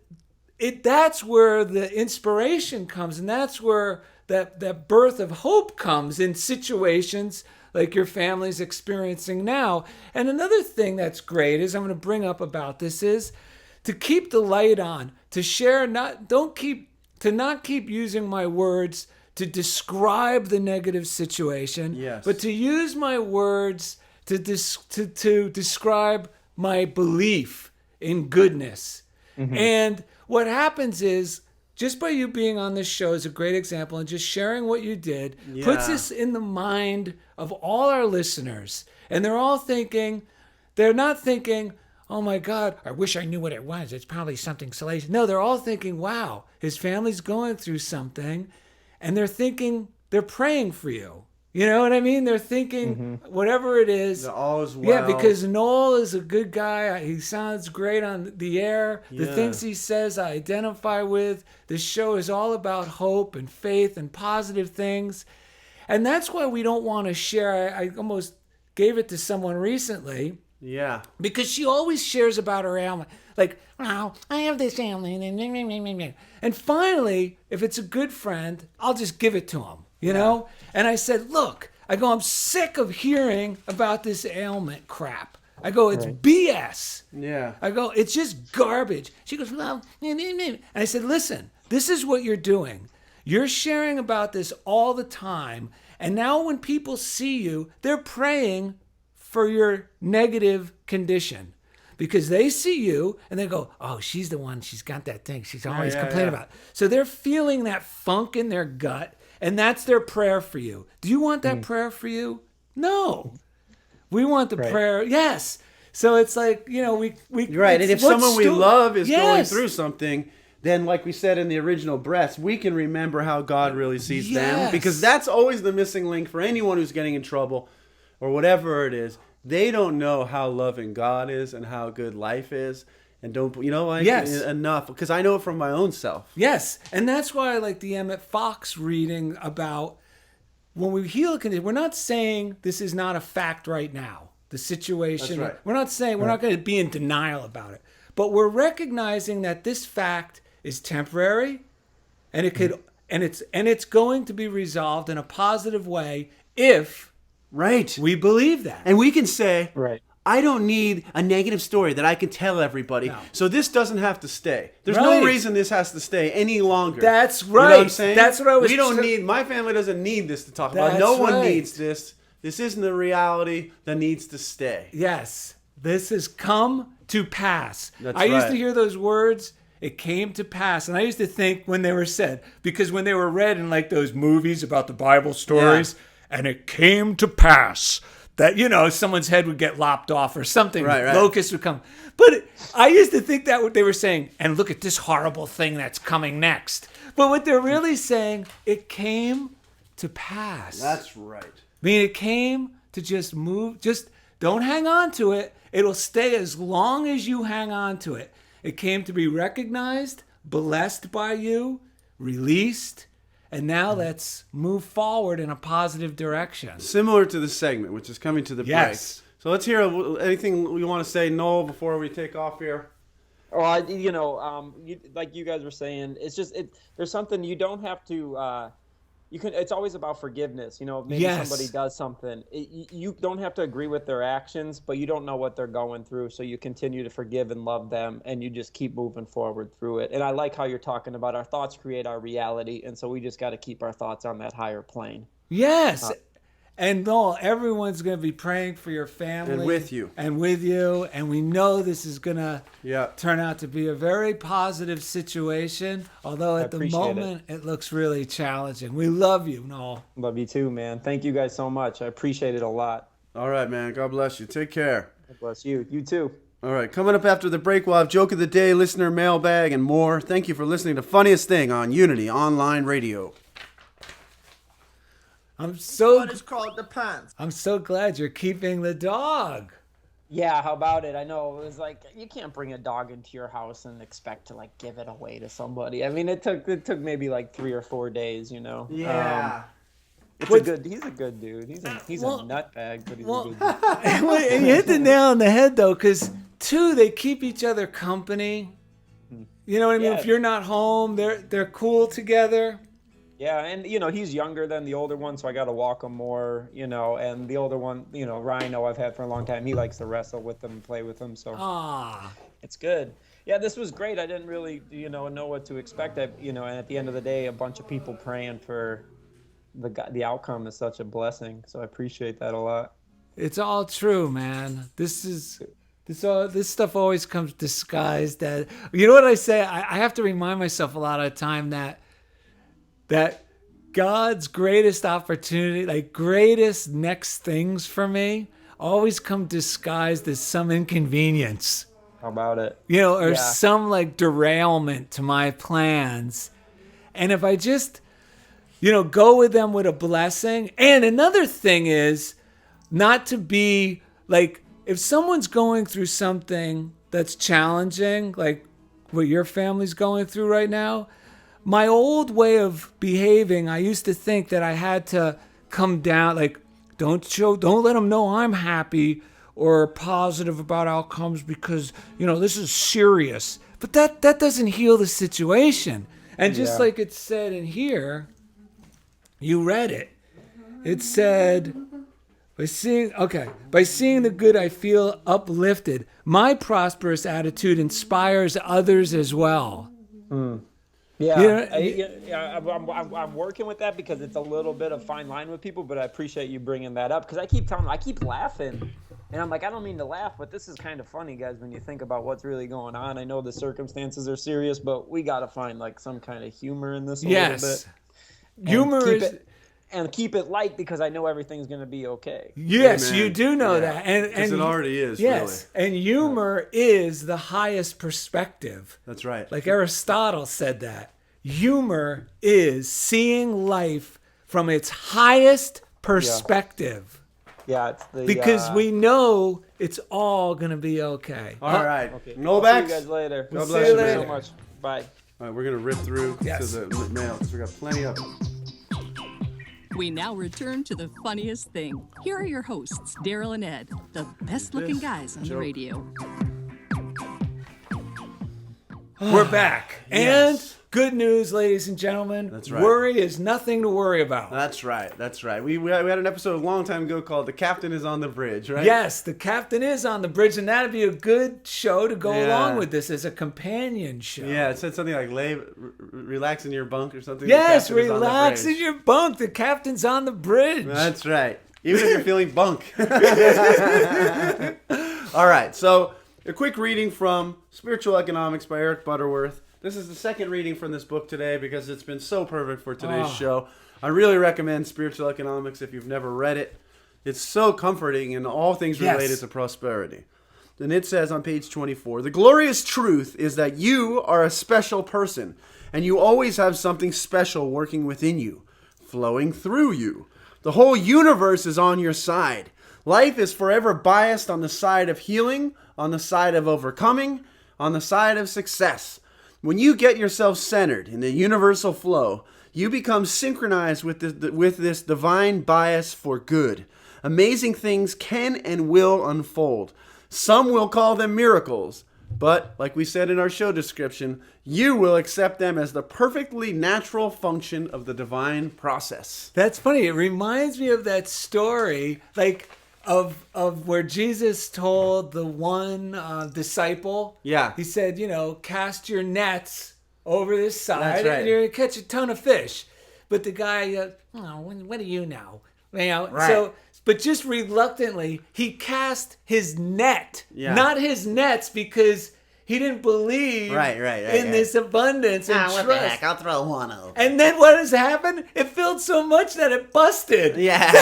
that's where the inspiration comes, and that's where that birth of hope comes in situations like your family's experiencing now. And another thing that's great is I'm going to bring up about this is to keep the light on, to share, not keep using my words to describe the negative situation, but to use my words to describe my belief in goodness. And what happens is, just by you being on this show is a great example, and just sharing what you did puts this in the mind of all our listeners. And they're not thinking, oh my God, I wish I knew what it was. It's probably something salacious. No, they're all thinking, wow, his family's going through something. And they're thinking, they're praying for you. You know what I mean? They're thinking whatever it is. All is well. Yeah, because Noel is a good guy. He sounds great on the air. The Yeah. things he says I identify with. This show is all about hope and faith and positive things. And that's why we don't want to share. I almost gave it to someone recently Yeah. because she always shares about her ailment. Like, wow, I have this ailment. And finally, if it's a good friend, I'll just give it to him, you know? And I said, look, I'm sick of hearing about this ailment crap. I go, it's BS. Yeah. I go, it's just garbage. She goes, well, and I said, listen, this is what you're doing. You're sharing about this all the time. And now when people see you, they're praying for your negative condition because they see you and they go, oh, she's the one. She's got that thing. She's always complaining about it. So they're feeling that funk in their gut. And that's their prayer for you. Do you want that prayer for you? No. We want the prayer. Yes. So it's like, you know, we You're right. And if what's someone we love is going Yes. through something, then like we said in the original breaths, we can remember how God really sees them. Yes. Because that's always the missing link for anyone who's getting in trouble or whatever it is. They don't know how loving God is and how good life is. And don't, you know, like Yes. enough. Because I know it from my own self. Yes, and that's why I like the Emmett Fox reading about when we heal a condition. We're not saying this is not a fact right now. The situation. That's right. We're not saying we're not going to be in denial about it, but we're recognizing that this fact is temporary, and it could, and it's going to be resolved in a positive way if Right. we believe that. And we can say, Right. I don't need a negative story that I can tell everybody. No. So this doesn't have to stay. There's Right. no reason this has to stay any longer. That's You know what I'm right. saying? That's what I was We don't tr- need, my family doesn't need this to talk about. That's No one right. needs this. This isn't the reality that needs to stay. Yes, this has come to pass. That's I used right. to hear those words. It came to pass. And I used to think when they were said, because when they were read in like those movies about the Bible stories, and it came to pass that, you know, someone's head would get lopped off or something. Right. Locusts would come. But I used to think that what they were saying, and look at this horrible thing that's coming next. But what they're really saying, it came to pass. That's right. I mean, it came to just move. Just don't hang on to it. It'll stay as long as you hang on to it. It came to be recognized, blessed by you, released, and now let's move forward in a positive direction. Similar to the segment, which is coming to the Yes. break. So let's hear anything we want to say, Noel, before we take off here. Well, like you guys were saying, it's just there's something you don't have to. It's always about forgiveness. You know, maybe Yes. somebody does something. You don't have to agree with their actions, but you don't know what they're going through, so you continue to forgive and love them, and you just keep moving forward through it. And I like how you're talking about our thoughts create our reality, and so we just got to keep our thoughts on that higher plane. Yes. And Noel, everyone's going to be praying for your family. And with you. And with you. And we know this is going to Yeah. turn out to be a very positive situation. Although at the appreciate moment, it looks really challenging. We love you, Noel. Love you too, man. Thank you guys so much. I appreciate it a lot. All right, man. God bless you. Take care. God bless you. You too. All right, coming up after the break, we'll have Joke of the Day, Listener Mailbag, and more. Thank you for listening to Funniest Thing on Unity Online Radio. I'm so What is called the pants? glad you're keeping the dog. Yeah, how about it? I know it was like you can't bring a dog into your house and expect to like give it away to somebody. I mean, it took maybe like 3 or 4 days, you know. He's a good dude. He's a Well- nutbag, but he's well- a good dude. And you hit the nail on the head, though, because, two, they keep each other company. You know what I mean? Yeah. If you're not home, they're cool together. Yeah, and he's younger than the older one, so I got to walk him more, and the older one, Rhino I've had for a long time. He likes to wrestle with them and play with them, so Ah, it's good. Yeah, this was great. I didn't really, know what to expect. And at the end of the day, a bunch of people praying for the outcome is such a blessing. So I appreciate that a lot. it's all true, man. This stuff always comes disguised as. You know what I say? I have to remind myself a lot of the time that God's greatest opportunity, like greatest next things for me, always come disguised as some inconvenience. How about it? You know, or Yeah. some like derailment to my plans. And if I just, go with them with a blessing. And another thing is not to be like, if someone's going through something that's challenging, like what your family's going through right now, my old way of behaving, I used to think that I had to come down, like, don't let them know I'm happy or positive about outcomes because, this is serious. But that doesn't heal the situation. And just like it said in here, you read it. It said, by seeing the good, I feel uplifted. My prosperous attitude inspires others as well. Yeah, I'm working with that because it's a little bit of fine line with people, but I appreciate you bringing that up because I keep laughing. And I'm like, I don't mean to laugh, but this is kind of funny, guys, when you think about what's really going on. I know the circumstances are serious, but we got to find like some kind of humor in this a little bit. And keep it light because I know everything's going to be okay. Yes, Amen. you do know that. And it already is, yes, really. And humor is the highest perspective. That's right. Like Aristotle said that. Humor is seeing life from its highest perspective. Yeah, it's the Because we know it's all going to be okay. All right. Okay. No I'll backs. see you guys later. God See bless you you, later. Thank you man. so much. Bye. All right, we're going to rip through Yes. to the mail because we got plenty of it. We now return to the funniest thing. Here are your hosts, Daryl and Ed, the best looking guys on the radio. We're back. And good news, ladies and gentlemen. That's right. Worry is nothing to worry about. That's right. That's right. We had an episode a long time ago called "The Captain is on the Bridge," right? Yes, the captain is on the bridge, and that'd be a good show to go Yeah. along with this as a companion show. Yeah, it said something like relax in your bunk or something. Yes, The captain is on the relax bridge. in your bunk. The captain's on the bridge. That's right. Even if you're feeling bunk. All right. So a quick reading from Spiritual Economics by Eric Butterworth. This is the second reading from this book today because it's been so perfect for today's show. I really recommend Spiritual Economics if you've never read it. It's so comforting in all things related to prosperity. And it says on page 24, the glorious truth is that you are a special person and you always have something special working within you, flowing through you. The whole universe is on your side. Life is forever biased on the side of healing, on the side of overcoming, on the side of success. When you get yourself centered in the universal flow, you become synchronized with this divine bias for good. Amazing things can and will unfold. Some will call them miracles, but like we said in our show description, you will accept them as the perfectly natural function of the divine process. That's funny. It reminds me of that story, like of where Jesus told the one disciple. Yeah. He said, cast your nets over this side, That's right. and you're gonna catch a ton of fish. But the guy, what do you know? Right. So, but just reluctantly, he cast his net, not his nets, because he didn't believe in this abundance and what trust. the heck? I'll throw one over. And then what has happened? It filled so much that it busted. Yeah.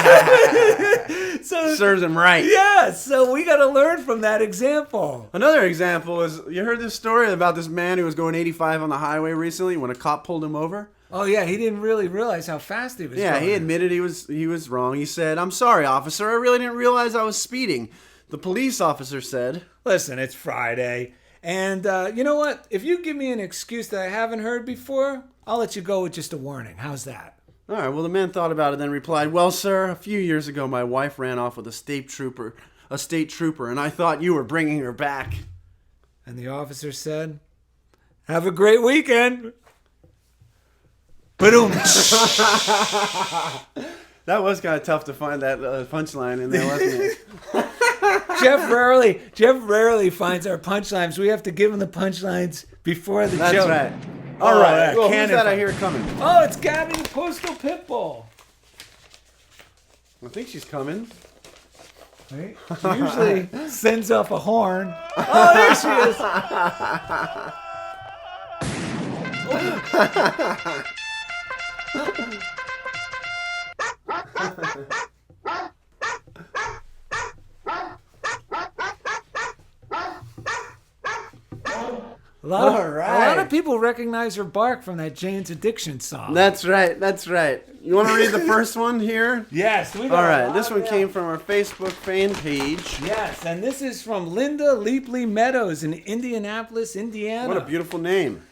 So Serves him right. yeah, so we got to learn from that example. Another example is, you heard this story about this man who was going 85 on the highway recently when a cop pulled him over? Oh yeah, he didn't really realize how fast he was Yeah, going. he admitted he was wrong. He said, "I'm sorry, officer. I really didn't realize I was speeding." The police officer said, Listen, it's Friday. And you know what? If you give me an excuse that I haven't heard before, I'll let you go with just a warning. How's that? All right, well, the man thought about it and then replied, "Well, sir, a few years ago my wife ran off with a state trooper, and I thought you were bringing her back." And the officer said, "Have a great weekend." Boom. That was kind of tough to find that punchline in there, wasn't it? Jeff rarely finds our punchlines. We have to give him the punchlines before the That's joke. right. All right. Well, who's cannon that I fire. hear coming? Oh, it's Gabby the Postal Pitbull. I think she's coming. Right? She usually sends off a horn. Oh, there she is. people recognize her bark from that Jane's Addiction song. That's right. That's right. You want to read the first one here? Yes. We got All a right. lot This one of came from our Facebook fan page. Yes, and this is from Linda Leapley Meadows in Indianapolis, Indiana. What a beautiful name.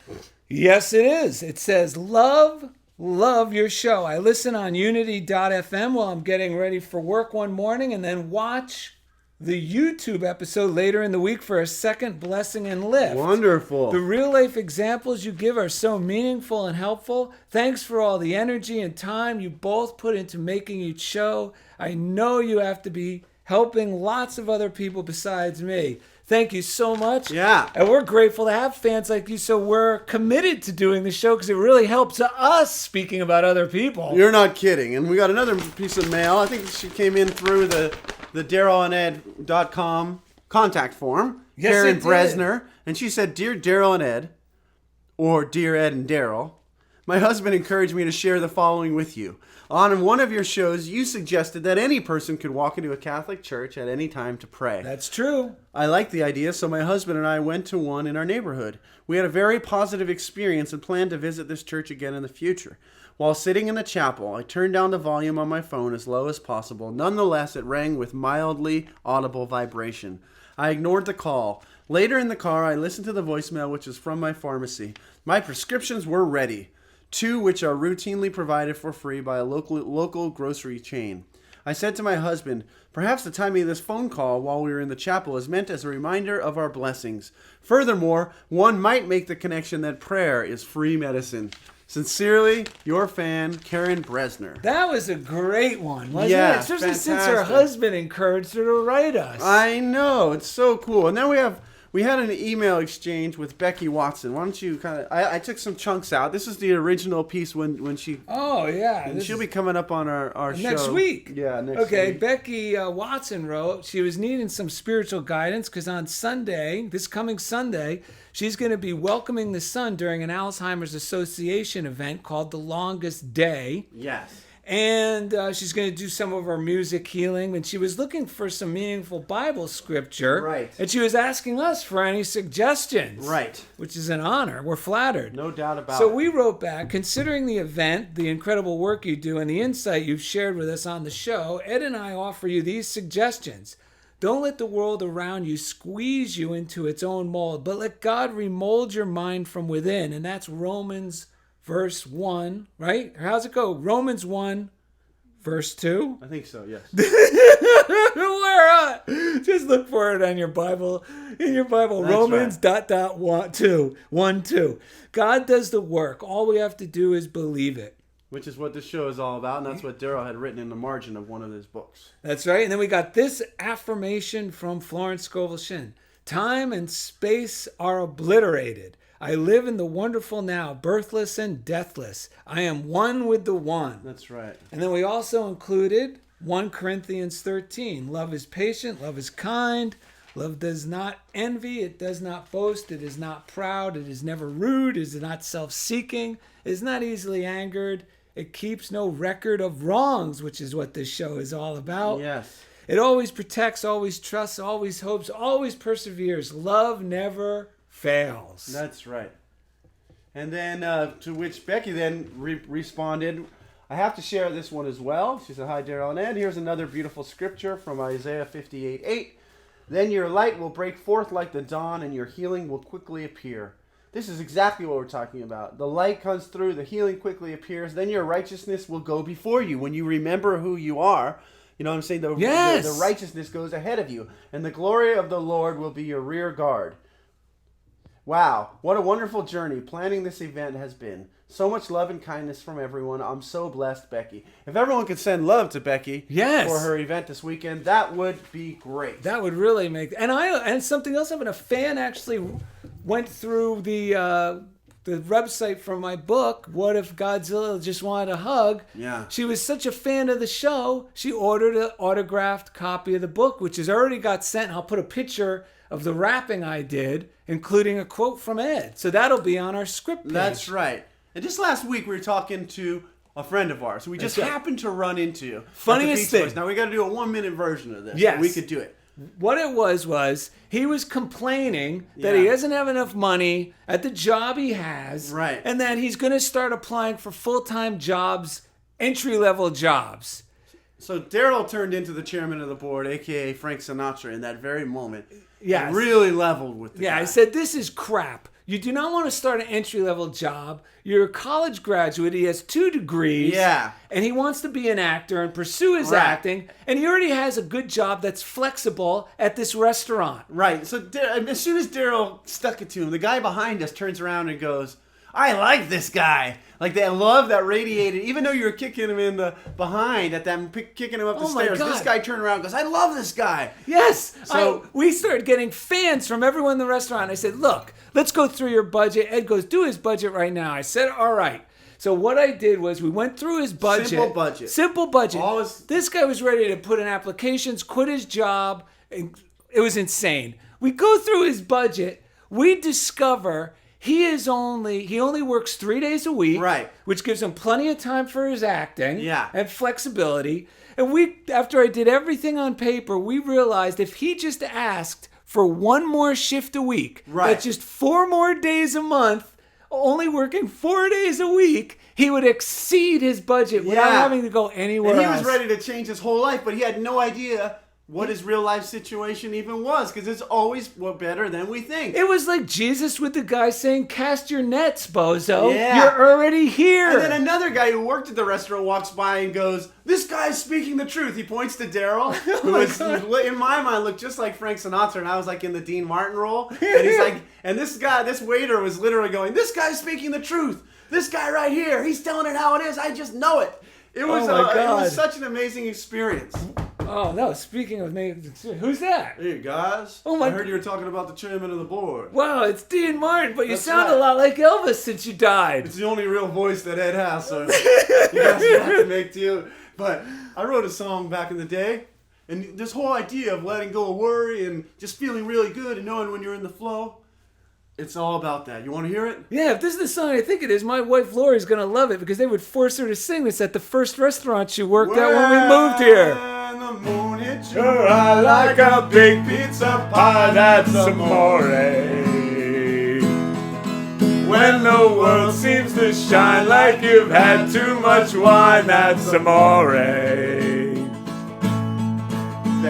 Yes, it is. It says, love your show. I listen on unity.fm while I'm getting ready for work one morning and then watch the YouTube episode later in the week for a second blessing and lift. Wonderful. The real life examples you give are so meaningful and helpful. Thanks for all the energy and time you both put into making each show. I know you have to be helping lots of other people besides me. Thank you so much. Yeah. And we're grateful to have fans like you, so we're committed to doing the show because it really helps us speaking about other people. You're not kidding. And we got another piece of mail. I think she came in through the DarylandEd.com contact form. Yes, Karen it did. Bresner. And she said, Dear Daryl and Ed, or Dear Ed and Daryl, my husband encouraged me to share the following with you. On one of your shows, you suggested that any person could walk into a Catholic church at any time to pray. That's true. I liked the idea, so my husband and I went to one in our neighborhood. We had a very positive experience and plan to visit this church again in the future. While sitting in the chapel, I turned down the volume on my phone as low as possible. Nonetheless, it rang with mildly audible vibration. I ignored the call. Later in the car, I listened to the voicemail, which is from my pharmacy. My prescriptions were ready, 2 which are routinely provided for free by a local grocery chain. I said to my husband, perhaps the timing of this phone call while we were in the chapel is meant as a reminder of our blessings. Furthermore, one might make the connection that prayer is free medicine. Sincerely, your fan, Karen Bresner. That was a great one, wasn't Yeah, it? Especially since her fantastic. husband encouraged her to write us. I know, it's so cool. And then we had an email exchange with Becky Watson. Why don't you kind of... I took some chunks out. This is the original piece when she... Oh, yeah. And this she'll is- be coming up on our show. Next week. Yeah, next Okay, week. Becky Watson wrote she was needing some spiritual guidance because on Sunday, this coming Sunday, she's going to be welcoming the sun during an Alzheimer's Association event called The Longest Day. Yes. And she's going to do some of her music healing. And she was looking for some meaningful Bible scripture. Right. And she was asking us for any suggestions. Right. Which is an honor. We're flattered. No doubt about So it. we wrote back, considering the event, the incredible work you do, and the insight you've shared with us on the show, Ed and I offer you these suggestions. Don't let the world around you squeeze you into its own mold, but let God remold your mind from within. And that's Romans verse 1, right? Or how's it go? Romans 1, verse 2? I think so, yes. Where just look for it on your Bible. In your Bible, That's Romans right. 1, 2. God does the work. All we have to do is believe it. Which is what this show is all about, and that's what Daryl had written in the margin of one of his books. That's right. And then we got this affirmation from Florence Scovel Shinn. Time and space are obliterated. I live in the wonderful now, birthless and deathless. I am one with the one. That's right. And then we also included 1 Corinthians 13. Love is patient, love is kind, love does not envy, it does not boast, it is not proud, it is never rude, it is not self-seeking, it is not easily angered, it keeps no record of wrongs, which is what this show is all about. Yes. It always protects, always trusts, always hopes, always perseveres. Love never fails. That's right. And then to which Becky then responded, I have to share this one as well. She said, hi, Daryl and Ed. Here's another beautiful scripture from Isaiah 58:8. Then your light will break forth like the dawn, and your healing will quickly appear. This is exactly what we're talking about. The light comes through, the healing quickly appears, then your righteousness will go before you. When you remember who you are, you know what I'm saying? Yes. The righteousness goes ahead of you, and the glory of the Lord will be your rear guard. Wow, what a wonderful journey planning this event has been. So much love and kindness from everyone. I'm so blessed, Becky. If everyone could send love to Becky Yes. for her event this weekend, that would be great. That would really make... And something else, a fan actually went through the website for my book, What If Godzilla Just Wanted a Hug? Yeah. She was such a fan of the show, she ordered an autographed copy of the book, which has already got sent. I'll put a picture of the wrapping I did, including a quote from Ed. So that'll be on our script page. That's right. And just last week, we were talking to a friend of ours who we just That's right. happened to run into. Funniest at the Pizza thing. Place. Now, we got to do a 1-minute version of this. Yes. So we could do it. What it was he was complaining that he Yeah. doesn't have enough money at the job he has. Right. And that he's going to start applying for full-time jobs, entry-level jobs. So Daryl turned into the chairman of the board, a.k.a. Frank Sinatra, in that very moment. Yes. Really leveled with the Yeah, guy. I said, this is crap. You do not want to start an entry-level job. You're a college graduate. He has 2 degrees. Yeah. And he wants to be an actor and pursue his Right. acting. And he already has a good job that's flexible at this restaurant. Right. So as soon as Daryl stuck it to him, the guy behind us turns around and goes, I like this guy. Like that love that radiated, even though you were kicking him in the behind at them, kicking him up the Oh my stairs. God. This guy turned around and goes, I love this guy. Yes. So- we started getting fans from everyone in the restaurant. I said, look, let's go through your budget. Ed goes, do his budget right now. I said, all right. So what I did was we went through his budget. Simple budget. All his- This guy was ready to put in applications, quit his job. And it was insane. We go through his budget. We discover he only works 3 days a week. Right. Which gives him plenty of time for his acting. Yeah. And flexibility. And after I did everything on paper, we realized if he just asked for one more shift a week, Right. that's just 4 more days a month, only working 4 days a week, he would exceed his budget without Yeah. having to go anywhere And he else. was ready to change his whole life, but he had no idea what his real life situation even was, because it's always better than we think. It was like Jesus with the guy saying, cast your nets, bozo. Yeah. You're already here. And then another guy who worked at the restaurant walks by and goes, this guy's speaking the truth. He points to Daryl, who is, in my mind, looked just like Frank Sinatra, and I was like in the Dean Martin role. And he's like, and this waiter was literally going, this guy's speaking the truth. This guy right here, he's telling it how it is. I just know it. It was, Oh my it God. was such an amazing experience. Oh, no, speaking of me, who's that? Hey, guys. Oh, my- I heard you were talking about the chairman of the board. Wow, it's Dean Martin, but you That's sound right. a lot like Elvis since you died. It's the only real voice that Ed has, so you guys have to make do. But I wrote a song back in the day, and this whole idea of letting go of worry and just feeling really good and knowing when you're in the flow, it's all about that. You want to hear it? Yeah, if this is the song I think it is, my wife Lori's going to love it because they would force her to sing this at the first restaurant she worked at when we moved here. When the moon hits you, Sure, I like a big pizza pie that's amore. When the world seems to shine like you've had too much wine, that's amore.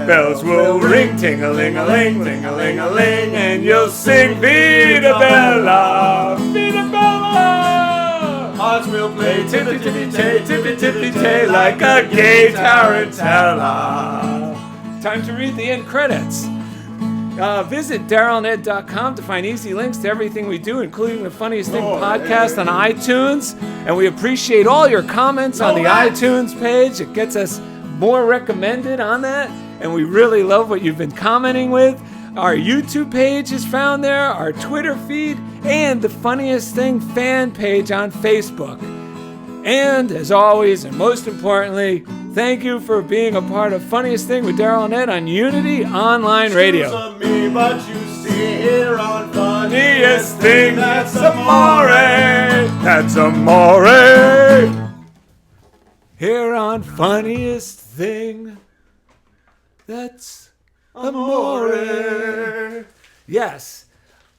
Bells will ring, ting-a-ling-a-ling, ting-a-ling-a-ling, and you'll sing Vita Bella, Vita Bella. Hearts will play Tippy-tippy-tay, tippy-tippy-tay, like a gay tarantella. Time to read the end credits. Visit DarylNed.com to find easy links to everything we do, including the Funniest Thing podcast on iTunes. And we appreciate all your comments on the iTunes page. It gets us more recommended on that. And we really love what you've been commenting with. Our YouTube page is found there, our Twitter feed, and the Funniest Thing fan page on Facebook. And as always, and most importantly, thank you for being a part of Funniest Thing with Daryl and Ed on Unity Online Radio. of me, but you see here on Funniest Thing, that's amore. That's amore. Here on Funniest Thing, that's amore. Yes,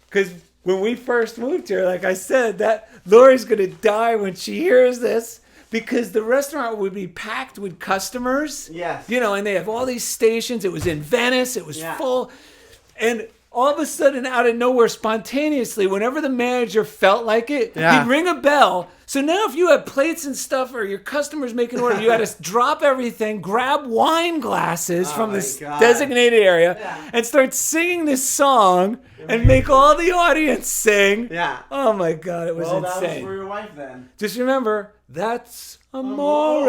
because when we first moved here, like I said, that Lori's gonna die when she hears this because the restaurant would be packed with customers. Yes. You know, and they have all these stations. It was in Venice. It was full, and all of a sudden, out of nowhere, spontaneously, whenever the manager felt like it, he'd ring a bell. So now if you have plates and stuff or your customers make an order, you had to drop everything, grab wine glasses from this designated area, and start singing this song and make all the audience sing. Yeah. Oh my God, it was Well, that was insane. for your wife then. Just remember, that's amore.